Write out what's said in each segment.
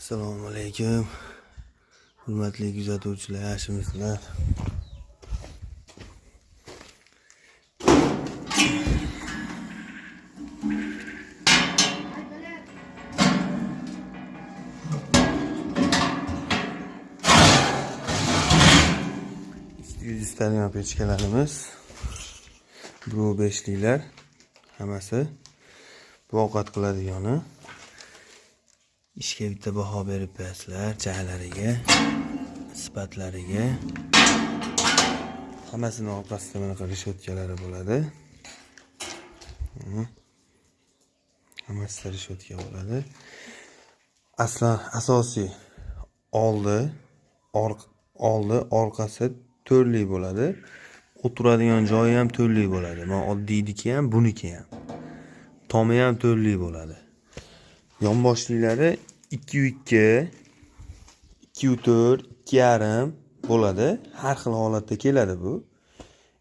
Assalomu alaykum. Hurmatli kuzatuvchilar, yaxshimisizlar? Istalgan pechkalarimiz bu 5liklar hammasi bu ovqat qiladigani. Ishga bitta baho berib bersizlar, chaylariga, sifatlariga. Hammasini orqasida mana rishotkalari bo'ladi. Hammasi rishotka bo'ladi. Asosiy oldi, orqasi to'rlik bo'ladi. O'tiradigan joyi ham to'rlik bo'ladi. Mana oddiyniki ham, buniki ham. Tomi ham to'rlik bo'ladi. Yonboshliklari 2.2, 2.4, 2.5 bo'ladi. Har xil holatda keladi bu.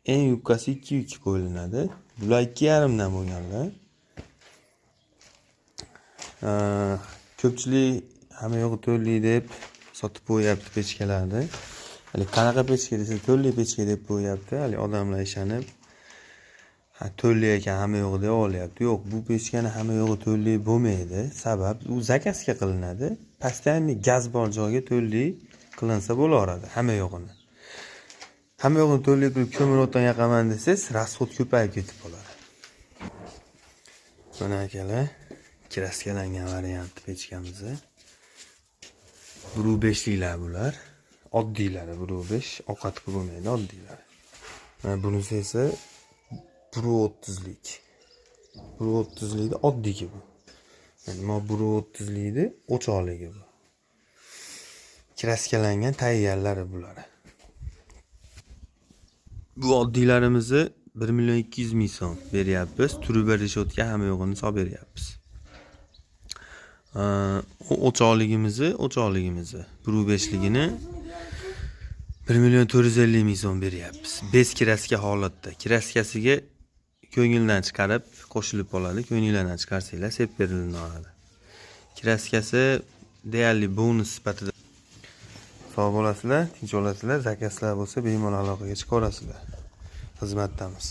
Eng yupkasi 2.2 qo'yilinadi. Bular 2.5 dan bo'lganlar. Ko'pchilik hamma yo'q to'rlik deb sotib qo'yapti pechkalarni. Hali qanaqa pechka desa to'rlik pechka deb qo'yapti. Hali odamlar ishonib to'rlik ekan hamma yo'q deb olyapti. Yo'q, bu pechkani hamma yo'g'i to'rlik bo'lmaydi. Sabab u zakazga qilinadi. Постоянный gaz bor joyga to'rlik qilinsa bo'laveradi hamma yo'g'ini. Hamma yo'g'ini to'rlik qilib ko'mir o'tdan yoqaman desangiz, rasxod ko'payib ketib qoladi. Mana akalar, kraskalangan varianti pechkamizni. 1.5liklar bular. Oddiylari 1.5, ovqat qilib bo'lmaydi oddiylari. Mana bunisi esa 1.30lik. 1.30likda oddiyki bu. Mana 1.30likda o'choqligi bu. Kraskalangan tayyorlari bular. Bu oddiylarimizni 1.200.000 so'm beryapmiz. Truba rishotka hamma yo'g'ini solib beryapmiz. O'choqligimizni 1.5ligini 1.450.000 so'm beryapmiz. Bez kraska holatda. Kraskasiga ko'ngildan chiqarib qo'shilib oladi. Ko'ngildan chiqarsanglar sep beriladi. Kraskasi deyarli bonus sifatida. Sog' bo'lasizlar, tinch bo'lasizlar. Zakazlar bo'lsa bemalol aloqaga chiqarasizlar. Xizmatdamiz.